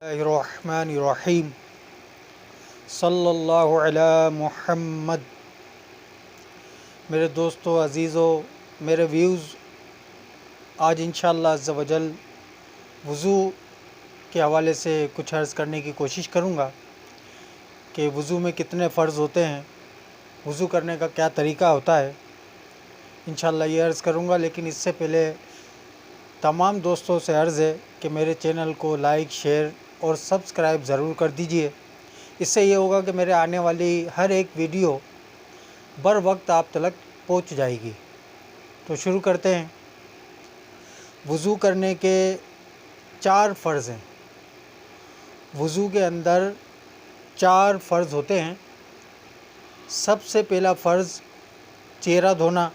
रहमानिर्रहीम सल्लल्लाहु अला मुहम्मद। मेरे दोस्तों, अज़ीज़ों, मेरे व्यूज़, आज इंशाअल्लाह अज़्ज़ा वजल वज़ू के हवाले से कुछ अर्ज़ करने की कोशिश करूँगा कि वज़ू में कितने फ़र्ज़ होते हैं, वज़ू करने का क्या तरीका होता है। इंशाअल्लाह ये अर्ज़ करूँगा, लेकिन इससे पहले तमाम दोस्तों से अर्ज़ है कि मेरे चैनल को लाइक, शेयर और सब्सक्राइब ज़रूर कर दीजिए। इससे ये होगा कि मेरे आने वाली हर एक वीडियो बर वक्त आप तक पहुंच जाएगी। तो शुरू करते हैं। वज़ू करने के 4 फ़र्ज़ हैं। वज़ू के अंदर 4 फ़र्ज़ होते हैं। सबसे पहला फ़र्ज़ चेहरा धोना।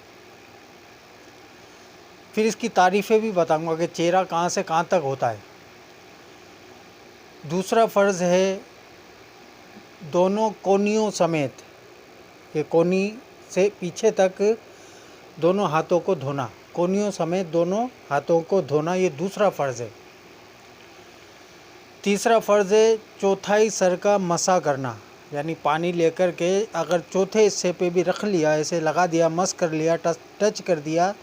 फिर इसकी तारीफ़ें भी बताऊंगा कि चेहरा कहाँ से कहाँ तक होता है। दूसरा फ़र्ज़ है दोनों कोनियों समेत, ये कोनी से पीछे तक दोनों हाथों को धोना, कोनियों समेत दोनों हाथों को धोना, ये दूसरा फ़र्ज़ है। तीसरा फ़र्ज़ है चौथाई सर का मसा करना, यानी पानी लेकर के अगर चौथे हिस्से पे भी रख लिया, ऐसे लगा दिया, मस कर लिया, टच कर दिया,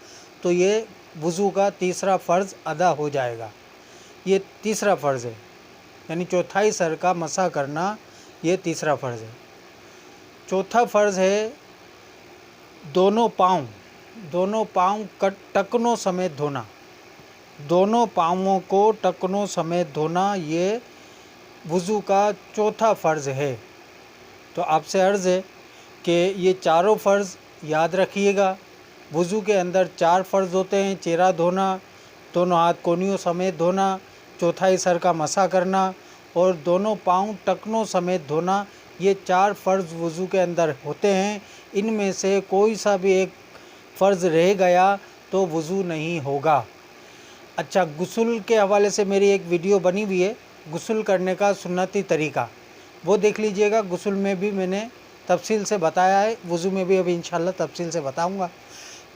तो ये वज़ू का तीसरा फ़र्ज़ अदा हो जाएगा। ये तीसरा फ़र्ज़ है, यानी चौथाई सर का मसा करना, ये तीसरा फ़र्ज़ है। चौथा फ़र्ज़ है दोनों पाँव टखनों समेत धोना, दोनों पाँवों को टखनों समेत धोना, ये वज़ू का चौथा फ़र्ज़ है। तो आपसे अर्ज़ है कि ये चारों फ़र्ज़ याद रखिएगा। वज़ू के अंदर 4 फ़र्ज़ होते हैं: चेहरा धोना, दोनों हाथ कोनियों समेत धोना, चौथाई सर का मसा करना और दोनों पाँव टखनों समेत धोना। ये 4 फ़र्ज़ वज़ू के अंदर होते हैं। इनमें से कोई सा भी एक फ़र्ज़ रह गया तो वज़ू नहीं होगा। अच्छा, गुस्ल के हवाले से मेरी एक वीडियो बनी हुई है, गुस्ल करने का सुन्नती तरीका, वो देख लीजिएगा। गुस्ल में भी मैंने तफसील से बताया है, वज़ू में भी अभी इंशाल्लाह तफसील से बताऊंगा।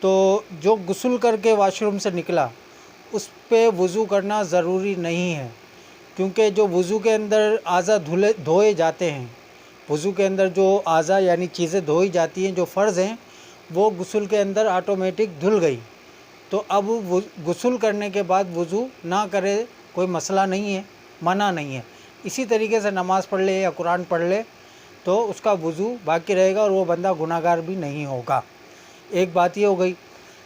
तो जो गुस्ल करके वाशरूम से निकला, उस पे वज़ू करना ज़रूरी नहीं है, क्योंकि जो वज़ू के अंदर आज़ा धोए जाते हैं, वज़ू के अंदर जो आज़ा यानी चीज़ें धोई जाती हैं, जो फ़र्ज़ हैं, वो गुस्ल के अंदर ऑटोमेटिक धुल गई। तो अब गुस्ल करने के बाद वज़ू ना करे कोई मसला नहीं है, मना नहीं है। इसी तरीके से नमाज़ पढ़ ले या कुरान पढ़ ले तो उसका वज़ू बाकी रहेगा और वो बंदा गुनाहगार भी नहीं होगा। एक बात ये हो गई।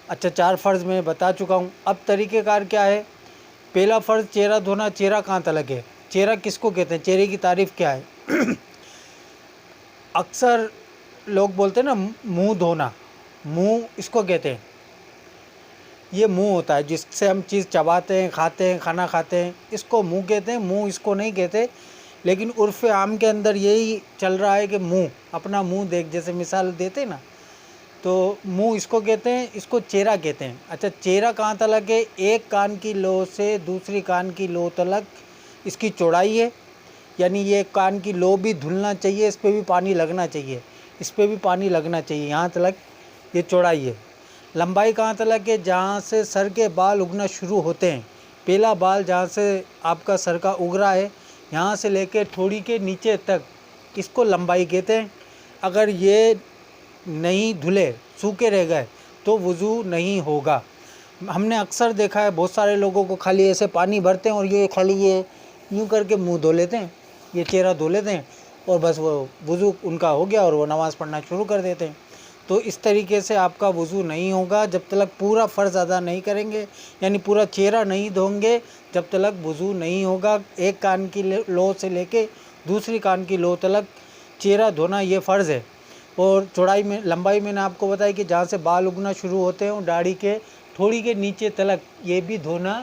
अच्छा, 4 फ़र्ज़ मैं बता चुका हूँ। अब तरीक़ेकार क्या है? पहला फ़र्ज़ चेहरा धोना। चेहरा कहाँ तलक है? चेहरा किसको कहते हैं? चेहरे की तारीफ़ क्या है? अक्सर लोग बोलते हैं ना मुँह धोना, मुँह इसको कहते हैं। ये मुंह होता है जिससे हम चीज़ चबाते हैं, खाते हैं, खाना खाते हैं, इसको मुंह कहते हैं। मुंह इसको नहीं कहते, लेकिन उर्फ़ आम के अंदर यही चल रहा है कि मुंह, अपना मुंह देख, जैसे मिसाल देते ना, तो मुंह इसको कहते हैं, इसको चेहरा कहते हैं। अच्छा, चेहरा कहाँ तलक है? एक कान की लो से दूसरी कान की लो तलक इसकी चौड़ाई है, यानी ये कान की लो भी धुलना चाहिए, इस पर भी पानी लगना चाहिए, इस पर भी पानी लगना चाहिए, यहाँ तलक ये चौड़ाई है। लंबाई कहाँ तलक है? जहाँ से सर के बाल उगना शुरू होते हैं, पहला बाल जहाँ से आपका सर का उग रहा है, यहाँ से लेकर ठोड़ी के नीचे तक, इसको लंबाई कहते हैं। अगर ये नहीं धुले, सूखे रह गए, तो वज़ू नहीं होगा। हमने अक्सर देखा है बहुत सारे लोगों को खाली ऐसे पानी भरते हैं और ये खाली ये यूँ करके मुंह धो लेते हैं, ये चेहरा धो लेते हैं और बस वो वज़ू उनका हो गया और वो नमाज़ पढ़ना शुरू कर देते हैं। तो इस तरीके से आपका वज़ू नहीं होगा जब तक पूरा फ़र्ज़ अदा नहीं करेंगे, यानी पूरा चेहरा नहीं धोंगे, जब तक वज़ू नहीं होगा। एक कान की लो से लेके दूसरी कान की लो तक चेहरा धोना ये फ़र्ज़ है। और चौड़ाई में, लंबाई मैंने आपको बताया कि जहाँ से बाल उगना शुरू होते हैं दाढ़ी के थोड़ी के नीचे तलक ये भी धोना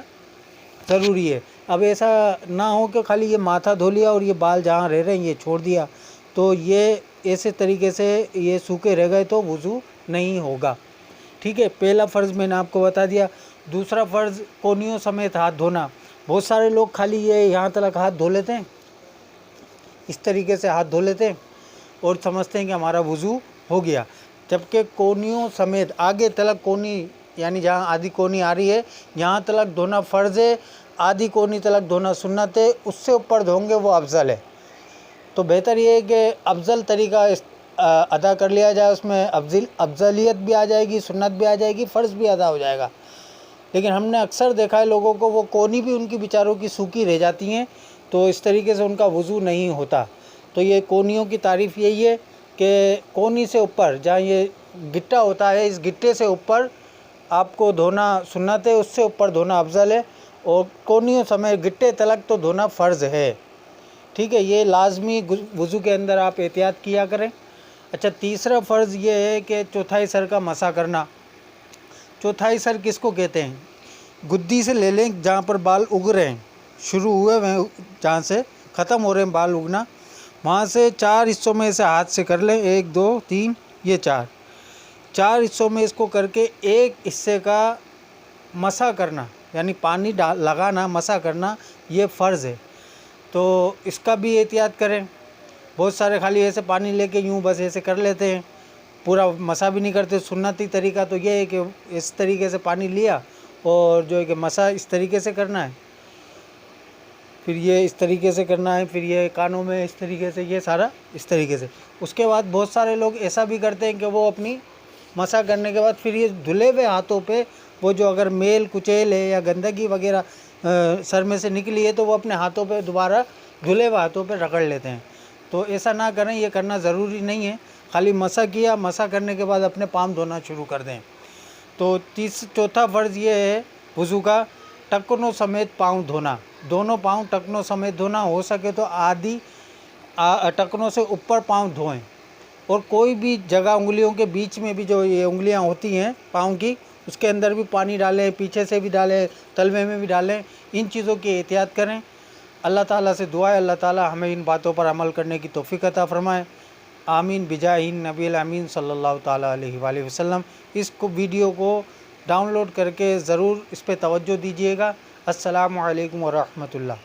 ज़रूरी है। अब ऐसा ना हो कि खाली ये माथा धो लिया और ये बाल जहाँ रह रहे हैं ये छोड़ दिया, तो ये ऐसे तरीके से ये सूखे रह गए तो वज़ू नहीं होगा। ठीक है, पहला फ़र्ज़ मैंने आपको बता दिया। दूसरा फ़र्ज़ कोनियों समेत हाथ धोना। बहुत सारे लोग खाली ये यहाँ तक हाथ धो लेते हैं, इस तरीके से हाथ धो लेते हैं और समझते हैं कि हमारा वज़ू हो गया, जबकि कोनियों समेत आगे तलक कोनी, यानी जहाँ आधी कोनी आ रही है यहाँ तलक धोना फ़र्ज़ है। आधी कोनी तलक धोना सुन्नत है, उससे ऊपर धोंगे वो अफजल है। तो बेहतर ये है कि अफजल तरीका अदा कर लिया जाए, उसमें अफजलियत भी आ जाएगी, सुन्नत भी आ जाएगी, फ़र्ज़ भी अदा हो जाएगा। लेकिन हमने अक्सर देखा है लोगों को, वो कोनी भी उनकी बेचारों की सूखी रह जाती हैं, तो इस तरीके से उनका वज़ू नहीं होता। तो ये कोनियों की तारीफ़ यही है कि कोनी से ऊपर जहाँ ये गिट्टा होता है, इस गिट्टे से ऊपर आपको धोना सुन्नत है, उससे ऊपर धोना अफजल है, और कोनियों समेत गिट्टे तलक तो धोना फ़र्ज़ है। ठीक है, ये लाजमी वज़ू के अंदर आप एहतियात किया करें। अच्छा, तीसरा फ़र्ज़ ये है कि चौथाई सर का मसा करना। चौथाई सर किसको कहते हैं? गुद्दी से ले लें जहाँ पर बाल उग रहे हैं, शुरू हुए हैं, जहाँ से ख़त्म हो रहे हैं बाल उगना, वहाँ से 4 हिस्सों में इसे हाथ से कर लें, 1 2 3 ये 4 हिस्सों में इसको करके एक हिस्से का मसा करना, यानी पानी लगाना, मसा करना, ये फ़र्ज़ है। तो इसका भी एहतियात करें। बहुत सारे खाली ऐसे पानी लेके यूँ बस ऐसे कर लेते हैं, पूरा मसा भी नहीं करते। सुन्नती तरीका तो ये है कि इस तरीके से पानी लिया और जो है कि मसा इस तरीके से करना है, फिर ये इस तरीके से करना है, फिर ये कानों में इस तरीके से, ये सारा इस तरीके से। उसके बाद बहुत सारे लोग ऐसा भी करते हैं कि वो अपनी मसा करने के बाद फिर ये धुले हुए हाथों पे वो जो अगर मेल कुचेल है या गंदगी वगैरह सर में से निकली है तो वो अपने हाथों पे दोबारा धुले हुए हाथों पे रगड़ लेते हैं। तो ऐसा ना करें, ये करना ज़रूरी नहीं है। खाली मसा किया, मसा करने के बाद अपने पाँव धोना शुरू कर दें। तो चौथा फ़र्ज़ ये है वज़ू का, टखनों समेत पाँव धोना। दोनों पाँव टखनों समेत धोना, हो सके तो आधी टखनों से ऊपर पाँव धोएं, और कोई भी जगह उंगलियों के बीच में भी जो ये उंगलियां होती हैं पाँव की, उसके अंदर भी पानी डालें, पीछे से भी डालें, तलवे में भी डालें। इन चीज़ों की एहतियात करें। अल्लाह ताला से दुआ है अल्लाह ताला हमें इन बातों पर अमल करने की तौफीक अता फ़रमाए। आमीन बिजाहिन नबील आमीन सल्लल्लाहु ताला अलैहि वसल्लम। इसको वीडियो को डाउनलोड करके ज़रूर इस पर तवज्जो दीजिएगा। अस्सलामु अलैकुम व रहमतुल्लाह।